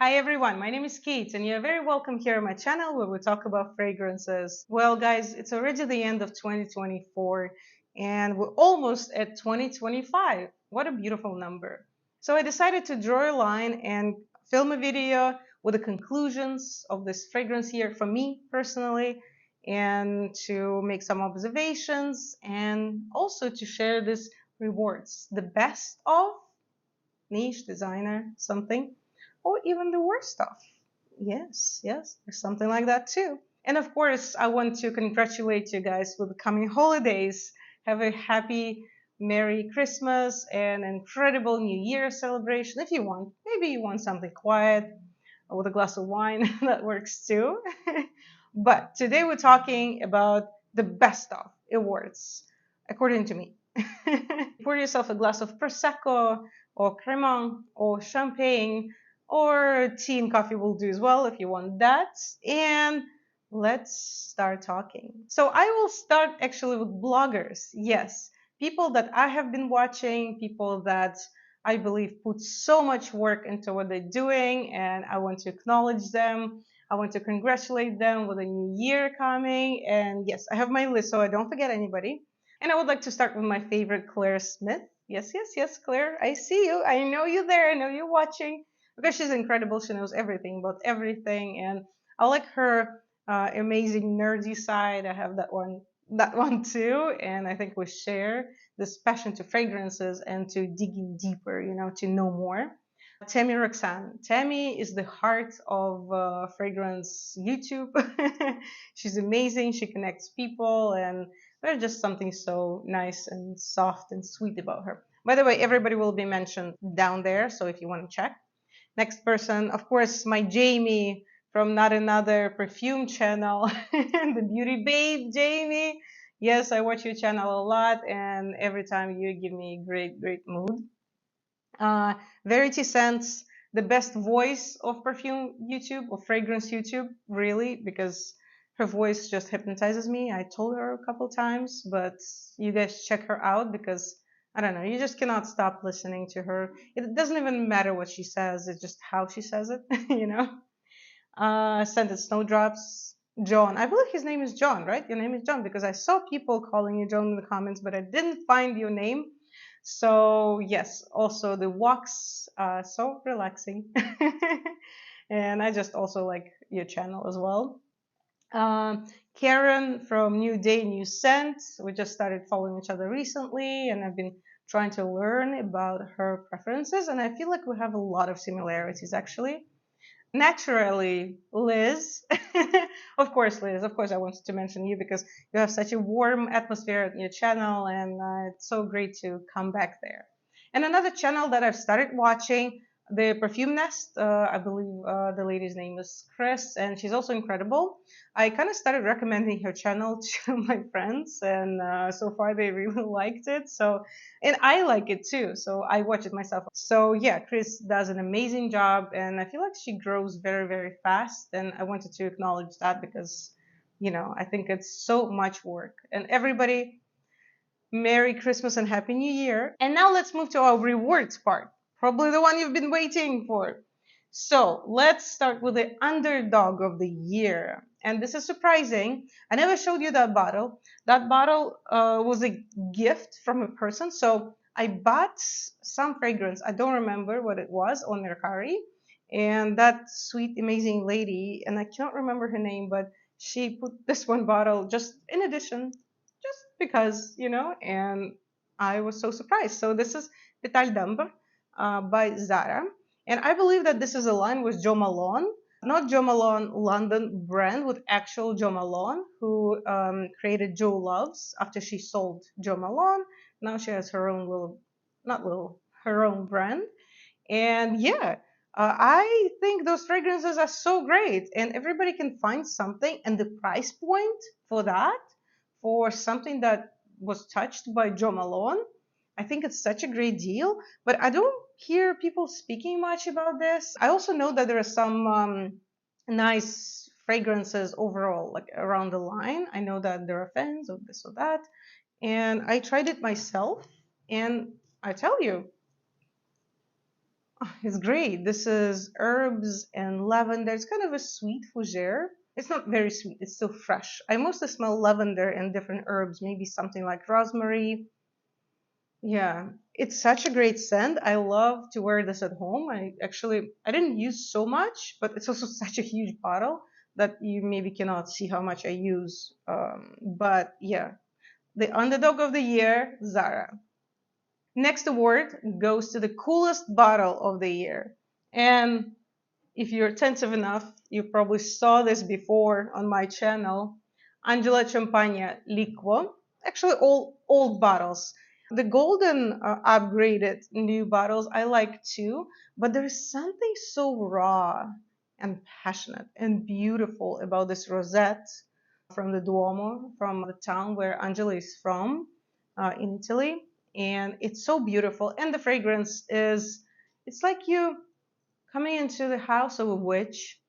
Hi everyone, my name is Kate and you're very welcome here on my channel where we talk about fragrances. Well guys, it's already the end of 2024 and we're almost at 2025. What a beautiful number. So I decided to draw a line and film a video with the conclusions of this fragrance year for me personally and to make some observations and also to share this rewards, the best of niche designer something or even the worst stuff. Yes, there's something like that too. And of course, I want to congratulate you guys with the coming holidays. Have a happy, Merry Christmas and incredible New Year celebration if you want. Maybe you want something quiet with a glass of wine, that works too. But today we're talking about the best of awards, according to me. Pour yourself a glass of Prosecco or Cremant or Champagne or tea and coffee will do as well if you want that. And let's start talking. So I will start actually with bloggers. Yes, people that I have been watching, people that I believe put so much work into what they're doing, and I want to acknowledge them. I want to congratulate them with a new year coming. And yes, I have my list so I don't forget anybody. And I would like to start with my favorite, Claire Smith. Yes, Claire, I see you. I know you there. I know you're watching because she's incredible. She knows everything about everything, and I like her amazing nerdy side. I have that one too, and I think we share this passion to fragrances and to digging deeper, to know more. Tammy Roxanne. Tammy is the heart of fragrance YouTube. She's amazing. She connects people, and there's just something so nice and soft and sweet about her. By the way, everybody will be mentioned down there, so if you want to check. Next person, of course, my Jamie from Not Another Perfume channel, the beauty babe, Jamie. Yes, I watch your channel a lot, and every time you give me great mood. Uh, Verity Scents, the best voice of perfume YouTube or fragrance YouTube, really, because her voice just hypnotizes me. I told her a couple times, but you guys check her out because I don't know, you just cannot stop listening to her. It doesn't even matter what she says, it's just how she says it, you know. Scented Snowdrops, John. I believe his name is John, right? Your name is John because I saw people calling you John in the comments, but I didn't find your name. So yes, also the walks, so relaxing. And I just also like your channel as well. Karen from New Day, New Scent. We just started following each other recently, and I've been trying to learn about her preferences, and I feel like we have a lot of similarities actually. Naturally, Liz. Of course, Liz. Of course, I wanted to mention you because you have such a warm atmosphere at your channel, and it's so great to come back there. And another channel that I've started watching, the Perfume Nest. I believe the lady's name is Chris, and she's also incredible. I kind of started recommending her channel to my friends, and so far they really liked it. So, and I like it too, so I watch it myself. So yeah, Chris does an amazing job, and I feel like she grows very fast, and I wanted to acknowledge that because, I think it's so much work. And everybody, Merry Christmas and Happy New Year. And now let's move to our rewards part, probably the one you've been waiting for. So let's start with the underdog of the year. And this is surprising. I never showed you that bottle. That bottle was a gift from a person. So I bought some fragrance. I don't remember what it was on Mercari. And that sweet, amazing lady, and I can't remember her name, but she put this one bottle just in addition, just because, and I was so surprised. So this is Petale by Zara. And I believe that this is aligned with Jo Malone, not Jo Malone London brand, with actual Jo Malone, who created Jo Loves after she sold Jo Malone. Now she has her own not little, her own brand. And yeah, I think those fragrances are so great, and everybody can find something. And the price point for that, for something that was touched by Jo Malone, I think it's such a great deal. But I don't hear people speaking much about this. I also know that there are some nice fragrances overall, like around the line. I know that there are fans of this or that, and I tried it myself, and I tell you, It's great. This is herbs and lavender. It's kind of a sweet fougere. It's not very sweet. It's still fresh. I mostly smell lavender and different herbs, maybe something like rosemary. Yeah, it's such a great scent. I love to wear this at home. I didn't use so much, but it's also such a huge bottle that you maybe cannot see how much I use. But yeah, the underdog of the year, Zara. Next award goes to the coolest bottle of the year. And if you're attentive enough, you probably saw this before on my channel. Angela Ciampagna Liquo. Actually, all old bottles. The golden upgraded new bottles I like too, but there's something so raw and passionate and beautiful about this rosette from the Duomo, from the town where Angela is from, in Italy. And it's so beautiful. And the fragrance is, it's like you coming into the house of a witch.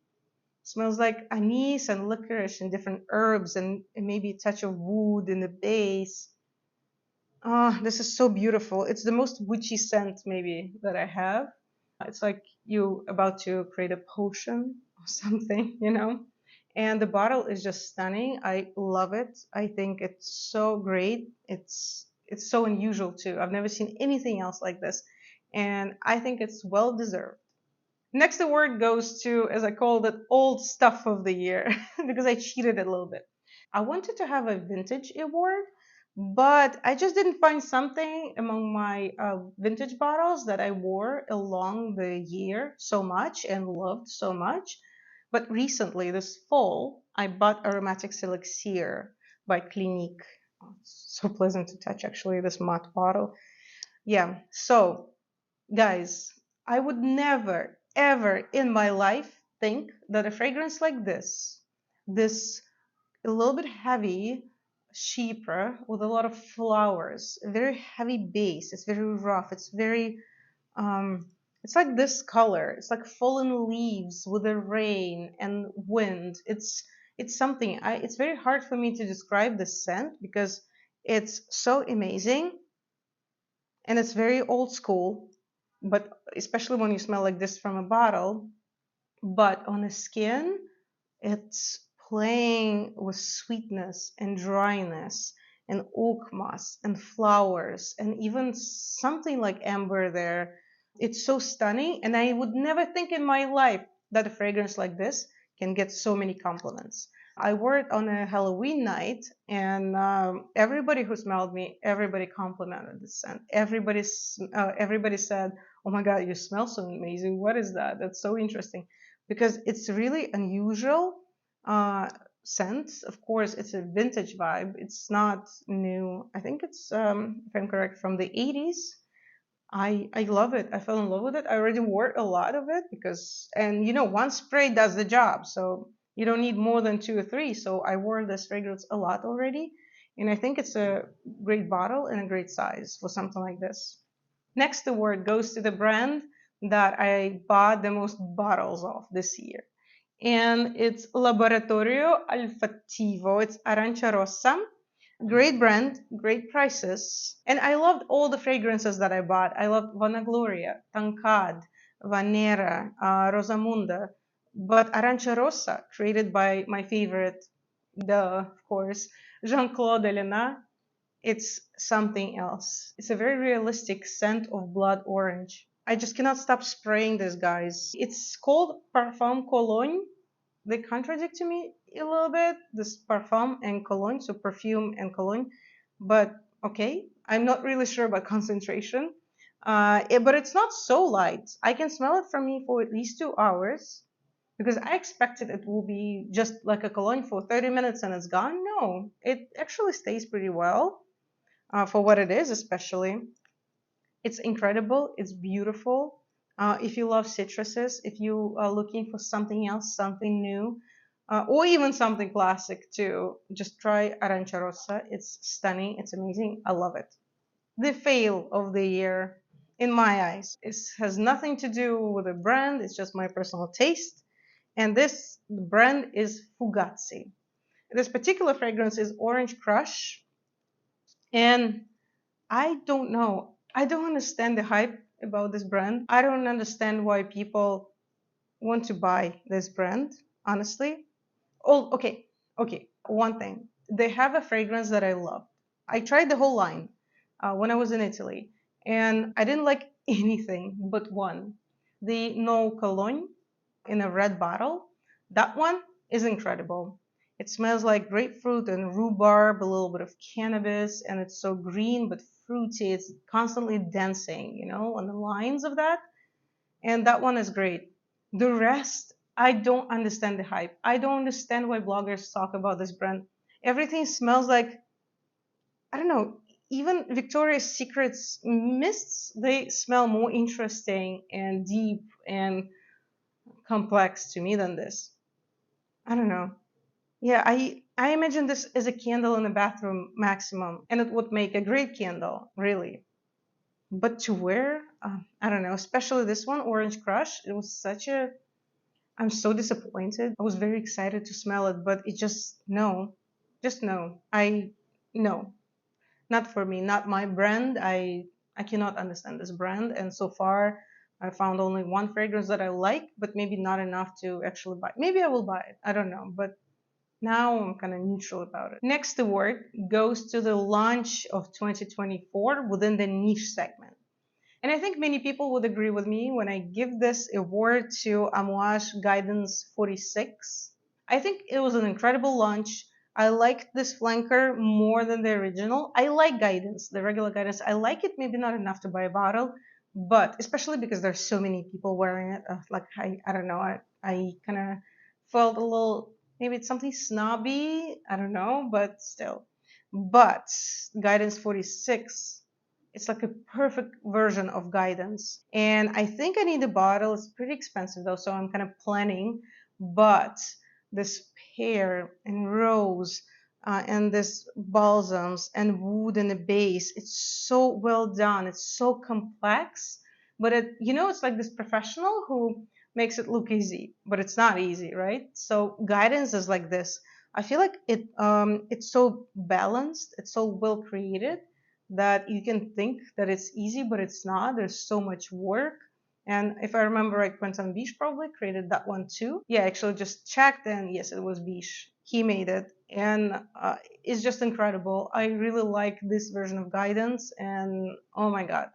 Smells like anise and licorice and different herbs and maybe a touch of wood in the base. Ah, this is so beautiful. It's the most witchy scent maybe that I have. It's like you about to create a potion or something, you know? And the bottle is just stunning. I love it. I think it's so great. It's so unusual too. I've never seen anything else like this. And I think it's well deserved. Next award goes to, as I called it, old stuff of the year because I cheated a little bit. I wanted to have a vintage award, but I just didn't find something among my vintage bottles that I wore along the year so much and loved so much. But recently, this fall, I bought Aromatics Elixir by Clinique. Oh, it's so pleasant to touch, actually, this matte bottle. Yeah, so guys, I would never, ever in my life think that a fragrance like this a little bit heavy chypre with a lot of flowers, a very heavy base, it's very rough, it's very, um, it's like this color, it's like fallen leaves with the rain and wind. It's something, it's very hard for me to describe the scent because it's so amazing and it's very old school, but especially when you smell like this from a bottle. But on the skin, it's playing with sweetness and dryness and oak moss and flowers and even something like amber there. It's so stunning, and I would never think in my life that a fragrance like this can get so many compliments. I wore it on a Halloween night, and everybody who smelled me, everybody complimented the scent. Everybody said, "Oh my God, you smell so amazing! What is that? That's so interesting," because it's really unusual uh, scent. Of course, it's a vintage vibe. It's not new. I think it's, if I'm correct, from the 80s. I love it. I fell in love with it. I already wore a lot of it because, and one spray does the job. So you don't need more than two or three. So I wore this fragrance a lot already. And I think it's a great bottle and a great size for something like this. Next award goes to the brand that I bought the most bottles of this year. And it's Laboratorio Olfattivo. It's Arancia Rossa. Great brand, great prices. And I loved all the fragrances that I bought. I loved Vanagloria, Tancad, Vanera, Rosamunda. But Arancia Rossa, created by my favorite, of course, Jean-Claude Elena, it's something else. It's a very realistic scent of blood orange. I just cannot stop spraying this, guys. It's called Parfum Cologne. They contradict to me a little bit, this parfum and cologne, so perfume and cologne. But okay, I'm not really sure about concentration. But it's not so light. I can smell it from me for at least 2 hours because I expected it will be just like a cologne for 30 minutes and it's gone. No, it actually stays pretty well for what it is, especially. It's incredible. It's beautiful. If you love citruses, if you are looking for something else, something new, or even something classic too, just try Arancia Rossa. It's stunning. It's amazing. I love it. The fail of the year, in my eyes, has nothing to do with a brand. It's just my personal taste. And this brand is Fugazzi. This particular fragrance is Orange Crush. And I don't know. I don't understand the hype about this brand. I don't understand why people want to buy this brand, honestly. Oh, okay, okay. One thing, they have a fragrance that I love. I tried the whole line when I was in Italy, and I didn't like anything but one. The No Cologne in a red bottle. That one is incredible. It smells like grapefruit and rhubarb, a little bit of cannabis, and it's so green but fruity. It's constantly dancing, on the lines of that. And that one is great. The rest, I don't understand the hype. I don't understand why bloggers talk about this brand. Everything smells like, I don't know, even Victoria's Secret's mists, they smell more interesting and deep and complex to me than this. I don't know. Yeah, I imagine this as a candle in the bathroom maximum, and it would make a great candle, really. But to wear, I don't know, especially this one, Orange Crush, it was such a. I'm so disappointed. I was very excited to smell it, but it just no. No, not for me, not my brand. I cannot understand this brand, and so far I found only one fragrance that I like, but maybe not enough to actually buy. Maybe I will buy it. I don't know, but now I'm kind of neutral about it. Next award goes to the launch of 2024 within the niche segment. And I think many people would agree with me when I give this award to Amouage Guidance 46. I think it was an incredible launch. I liked this flanker more than the original. I like Guidance, the regular Guidance. I like it, maybe not enough to buy a bottle, but especially because there's so many people wearing it. I don't know, I kind of felt a little, maybe it's something snobby, I don't know, but still. But Guidance 46, it's like a perfect version of Guidance. And I think I need a bottle. It's pretty expensive though, so I'm kind of planning. But this pear and rose and this balsams and wood and the base, it's so well done. It's so complex. But it's like this professional who makes it look easy, but it's not easy, right? So Guidance is like this. I feel like it's so balanced. It's so well created that you can think that it's easy, but it's not. There's so much work. And if I remember right, Quentin Bisch probably created that one too. Yeah, actually just checked, and yes, it was Bisch. He made it, and it's just incredible. I really like this version of Guidance, and oh my god,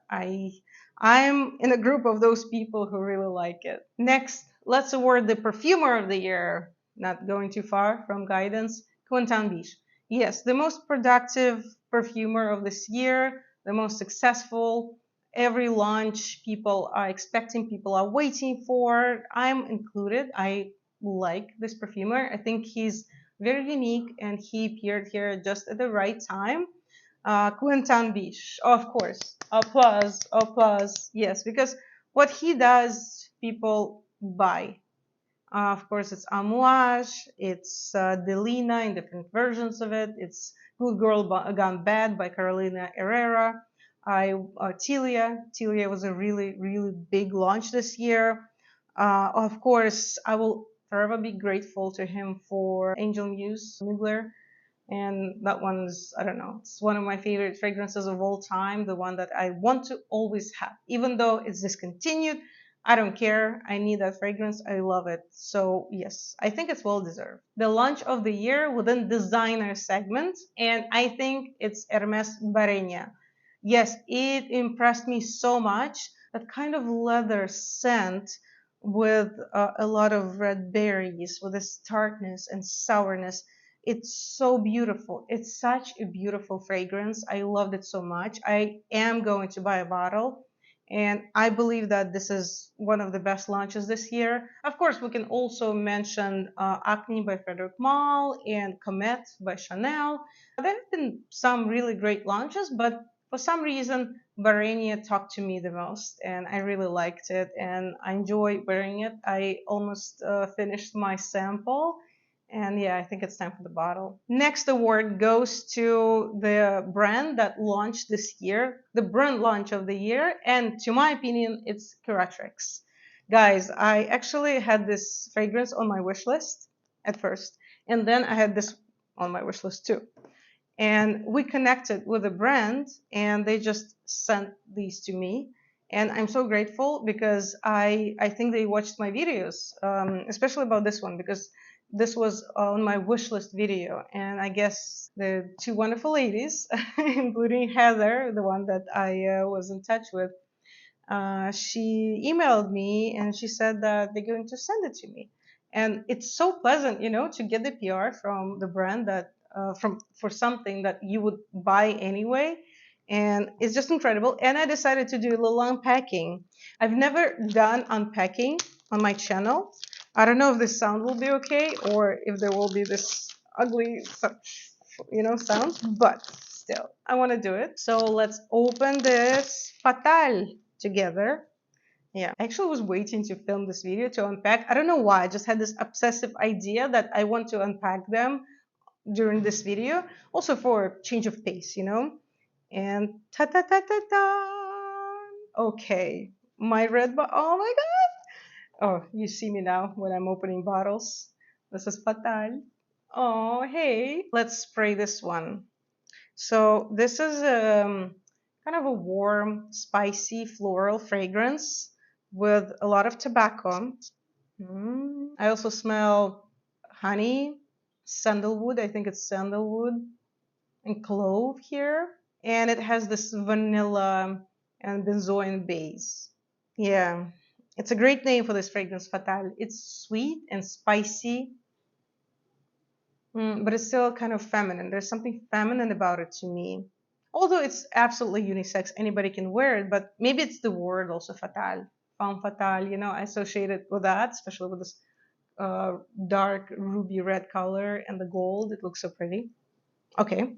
I'm in a group of those people who really like it. Next, let's award the Perfumer of the Year. Not going too far from Guidance, Quentin Bisch. Yes, the most productive perfumer of this year, the most successful. Every launch people are expecting, people are waiting for. I'm included. I like this perfumer. I think he's very unique and he appeared here just at the right time. Quentin Bisch, of course. Applause, applause. Yes, because what he does, people buy. Of course, it's Amouage, it's Delina in different versions of it. It's Good Girl Gone Bad by Carolina Herrera. Tilia was a really, really big launch this year. Of course, I will forever be grateful to him for Angel Muse Mugler. And that one's, I don't know, it's one of my favorite fragrances of all time, the one that I want to always have. Even though it's discontinued, I don't care. I need that fragrance. I love it. So, yes, I think it's well deserved. The launch of the year within designer segment, and I think it's Hermes Barénia. Yes, it impressed me so much. That kind of leather scent with a lot of red berries, with this tartness and sourness. It's so beautiful. It's such a beautiful fragrance. I loved it so much. I am going to buy a bottle. And I believe that this is one of the best launches this year. Of course, we can also mention Acne by Frederic Malle and Comete by Chanel. There have been some really great launches, but for some reason, Barenia talked to me the most, and I really liked it, and I enjoy wearing it. I almost finished my sample, and yeah, I think it's time for the bottle. Next award goes to the brand that launched this year, the brand launch of the year, and to my opinion, it's Curatrix. Guys, I actually had this fragrance on my wish list at first, and then I had this on my wish list too. And we connected with a brand, and they just sent these to me. And I'm so grateful because I think they watched my videos, especially about this one, because this was on my wish list video. And I guess the two wonderful ladies, including Heather, the one that I was in touch with, she emailed me and she said that they're going to send it to me. And it's so pleasant, to get the PR from the brand that from for something that you would buy anyway. And it's just incredible. And I decided to do a little unpacking. I've never done unpacking on my channel. I don't know if this sound will be okay or if there will be this ugly, sound, but still, I want to do it. So let's open this Fatale together. Yeah, I actually was waiting to film this video to unpack. I don't know why. I just had this obsessive idea that I want to unpack them during this video, also for change of pace. And ta ta ta ta ta. Okay, my red bottle. Oh my god! Oh, you see me now when I'm opening bottles. This is Fatale. Oh, hey. Let's spray this one. So this is kind of a warm, spicy floral fragrance with a lot of tobacco. I also smell honey, sandalwood. I think it's sandalwood and clove here. And it has this vanilla and benzoin base. Yeah, it's a great name for this fragrance, Fatale. It's sweet and spicy, but it's still kind of feminine. There's something feminine about it to me. Although it's absolutely unisex, anybody can wear it, but maybe it's the word also fatale. Femme fatale, I associate it with that, especially with this dark ruby red color and the gold. It looks so pretty. Okay.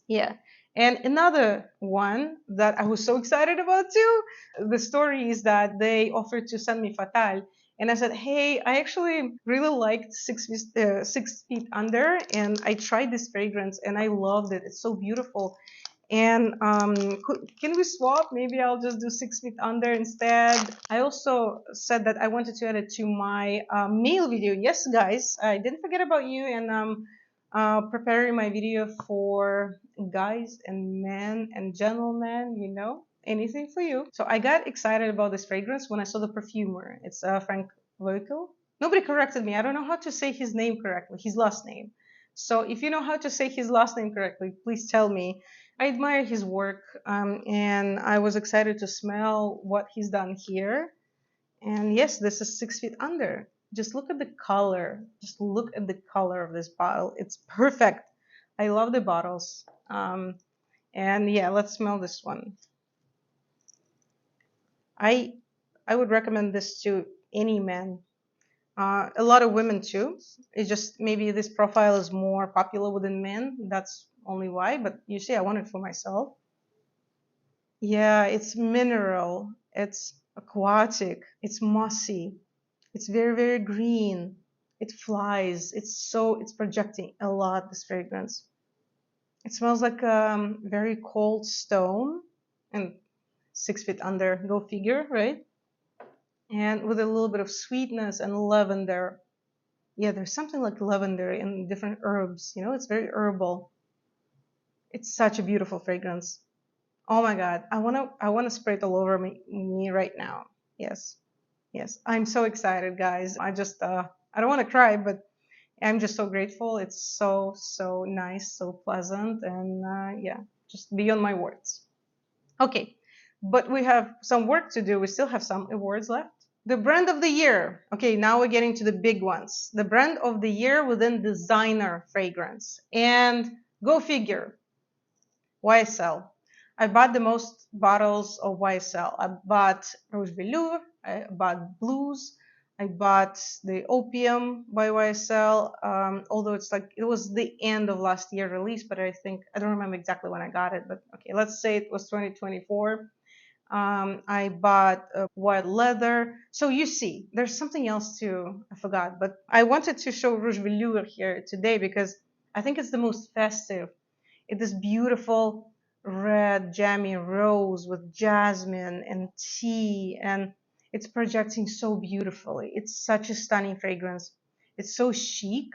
Yeah. And another one that I was so excited about too, the story is that they offered to send me Fatale. And I said, hey, I actually really liked 6 Feet Under. And I tried this fragrance and I loved it. It's so beautiful. And can we swap? Maybe I'll just do 6 Feet Under instead. I also said that I wanted to add it to my mail video. Yes, guys, I didn't forget about you. And preparing my video for guys and men and gentlemen, anything for you. So I got excited about this fragrance when I saw the perfumer. It's Frank Vocal. Nobody corrected me. I don't know how to say his name correctly, his last name. So if you know how to say his last name correctly, please tell me. I admire his work, and I was excited to smell what he's done here. And yes, this is 6 Feet Under. Just look at the color. Just look at the color of this bottle. It's perfect. I love the bottles. And yeah, let's smell this one. I I would recommend this to any man. A lot of women too. It's just maybe this profile is more popular within men. That's only why. But you see, I want it for myself. Yeah, it's mineral. It's aquatic. It's mossy. It's very, very green. It flies. It's projecting a lot, this fragrance. It smells like very cold stone and 6 feet under, go figure, right? And with a little bit of sweetness and lavender. Yeah, there's something like lavender in different herbs. It's very herbal. It's such a beautiful fragrance. Oh my God, I wanna spray it all over me right now. Yes. Yes, I'm so excited, guys. I don't want to cry, but I'm just so grateful. It's so, so nice, so pleasant, and yeah, just beyond my words. Okay, but we have some work to do. We still have some awards left. The brand of the year. Okay, now we're getting to the big ones. The brand of the year within designer fragrance. And go figure, YSL. I bought the most bottles of YSL. I bought Rouge Velour, I bought Blues, I bought the Opium by YSL. Although it was the end of last year release, but I don't remember exactly when I got it. But okay, let's say it was 2024. I bought White Leather. So you see, there's something else too. I forgot, but I wanted to show Rouge Velour here today because I think it's the most festive. It is beautiful red jammy rose with jasmine and tea, and it's projecting so beautifully. It's such a stunning fragrance. It's so chic.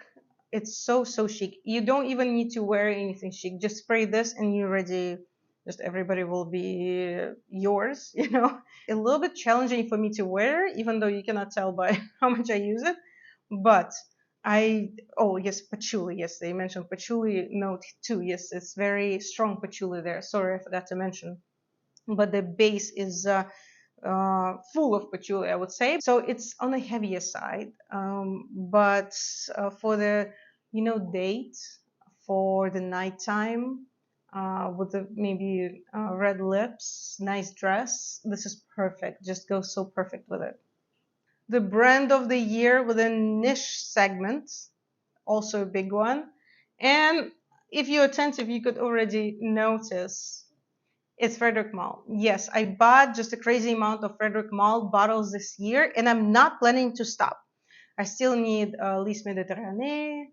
It's so chic. You don't even need to wear anything chic. Just spray this and you're ready Just everybody will be yours, you know. A little bit challenging for me to wear, even though you cannot tell by how much I use it. But I, oh yes, patchouli. Yes, they mentioned patchouli note too. Yes, it's very strong patchouli there. Sorry, I forgot to mention. But the base is full of patchouli, I would say. So it's on the heavier side. But for the, you know, date, for the nighttime, with the maybe red lips, nice dress, this is perfect. Just goes so perfect with it. The brand of the year within niche segment, also a big one. And if you're attentive, you could already notice it's Frederic Malle. Yes, I bought just a crazy amount of Frederic Malle bottles this year, and I'm not planning to stop. I still need Lys Méditerranée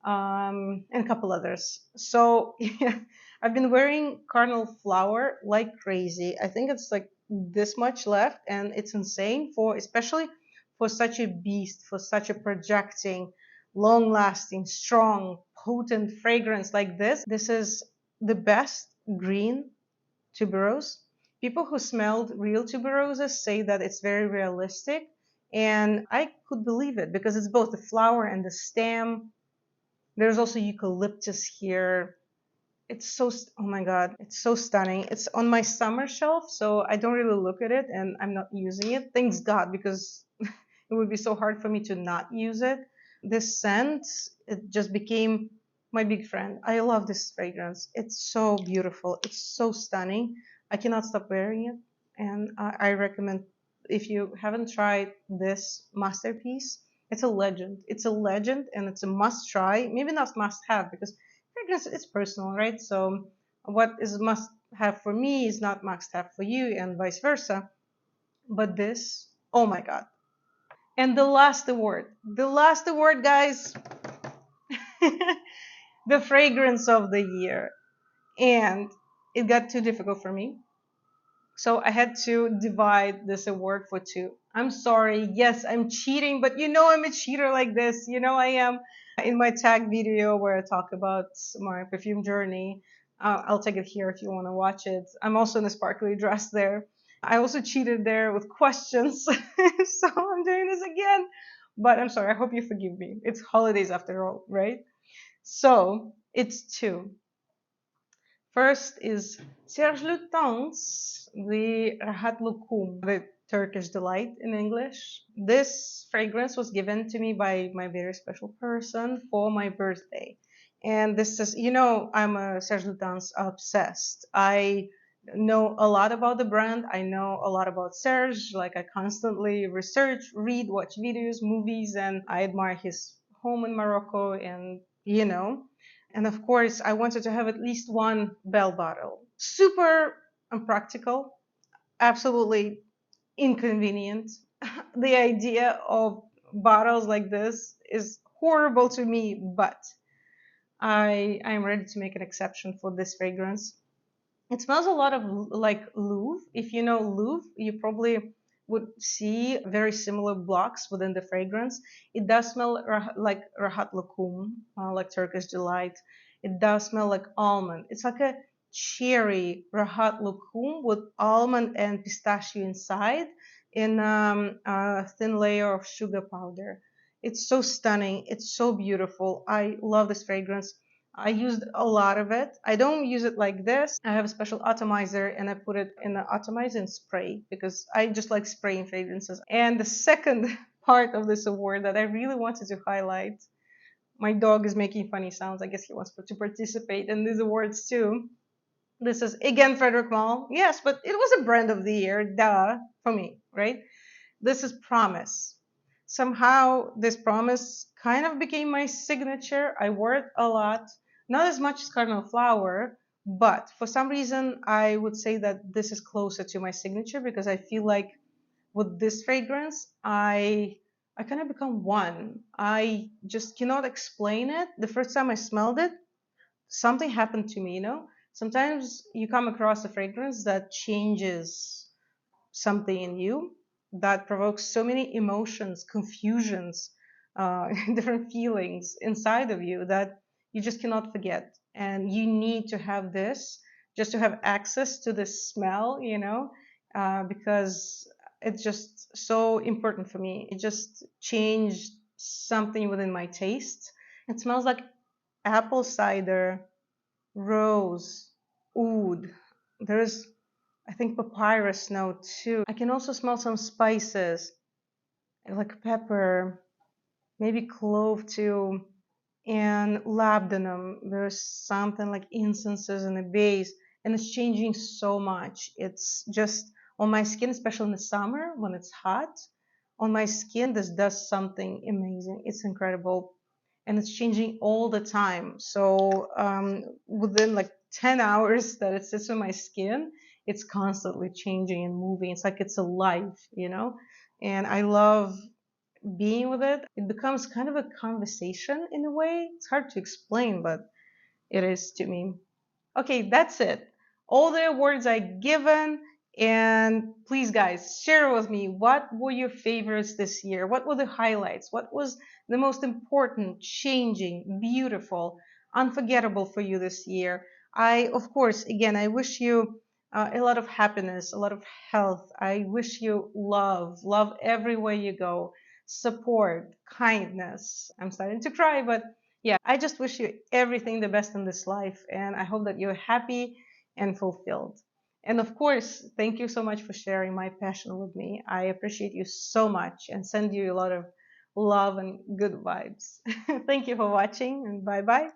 and a couple others. So yeah, I've been wearing Cardinal Flower like crazy. I think it's like this much left, and it's insane for especially for such a beast, for such a projecting, long-lasting, strong, potent fragrance like this. This is the best green tuberose. People who smelled real tuberoses say that it's very realistic, and I could believe it because it's both the flower and the stem. There's also eucalyptus here. It's so, oh my god, it's so stunning. It's on my summer shelf, so I don't really look at it and I'm not using it. Thanks God, because it would be so hard for me to not use it. This scent, it just became my big friend. I love this fragrance. It's so beautiful. It's so stunning. I cannot stop wearing it. And I recommend, if you haven't tried this masterpiece, it's a legend. It's a legend and it's a must try. Maybe not must have because fragrance is personal, right? So what is must have for me is not must have for you and vice versa. But this, oh my God. And the last award, guys, the fragrance of the year. And it got too difficult for me. So I had to divide this award for two. I'm sorry. Yes, I'm cheating, but you know I'm a cheater like this. You know I am. In my tag video where I talk about my perfume journey, I'll take it here if you want to watch it. I'm also in a sparkly dress there. I also cheated there with questions, so I'm doing this again. But I'm sorry. I hope you forgive me. It's holidays after all, right? So it's two. First is Serge Lutens, the Rahat Lukum, the Turkish delight in English. This fragrance was given to me by my very special person for my birthday. And this is, you know, I'm a Serge Lutens obsessed. I know a lot about the brand. I know a lot about Serge. Like I constantly research, read, watch videos, movies, and I admire his home in Morocco and, you know, and of course, I wanted to have at least one bell bottle. Super unpractical, absolutely inconvenient. The idea of bottles like this is horrible to me, but I'm ready to make an exception for this fragrance. It smells a lot of like Louvre. If you know Louvre, you probably would see very similar blocks within the fragrance. It does smell like Rahat Lokum, like Turkish delight. It does smell like almond. It's like a cherry Rahat Lokum with almond and pistachio inside in a thin layer of sugar powder. It's so stunning. It's so beautiful. I love this fragrance. I used a lot of it. I don't use it like this. I have a special atomizer and I put it in the atomizer and spray because I just like spraying fragrances. And the second part of this award that I really wanted to highlight, my dog is making funny sounds. I guess he wants to participate in these awards too. This is again Frederic Malle. Yes, but it was a brand of the year, duh, for me, right? This is Promise. Somehow, this Promise kind of became my signature. I wore it a lot, not as much as Cardinal Flower, but for some reason, I would say that this is closer to my signature because I feel like with this fragrance, I kind of become one. I just cannot explain it. The first time I smelled it, something happened to me, you know? Sometimes you come across a fragrance that changes something in you that provokes so many emotions, confusions, different feelings inside of you that you just cannot forget. And you need to have this just to have access to the smell, you know, because it's just so important for me. It just changed something within my taste. It smells like apple cider, rose, oud. There's, I think, papyrus note too. I can also smell some spices like pepper, maybe clove too, and labdanum. There's something like incenses in the base, and it's changing so much. It's just on my skin, especially in the summer when it's hot. On my skin, this does something amazing. It's incredible, and it's changing all the time. So within like 10 hours that it sits on my skin, it's constantly changing and moving. It's like it's alive, you know. And I love being with it. It becomes kind of a conversation in a way. It's hard to explain, but it is to me. Okay, that's it. All the awards I given. And please, guys, share with me what were your favorites this year? What were the highlights? What was the most important, changing, beautiful, unforgettable for you this year? I, of course, again, I wish you a lot of happiness, a lot of health. I wish you love, love everywhere you go, support, kindness. I'm starting to cry, but yeah, I just wish you everything the best in this life, and I hope that you're happy and fulfilled. And of course, thank you so much for sharing my passion with me. I appreciate you so much and send you a lot of love and good vibes. Thank you for watching, and bye bye.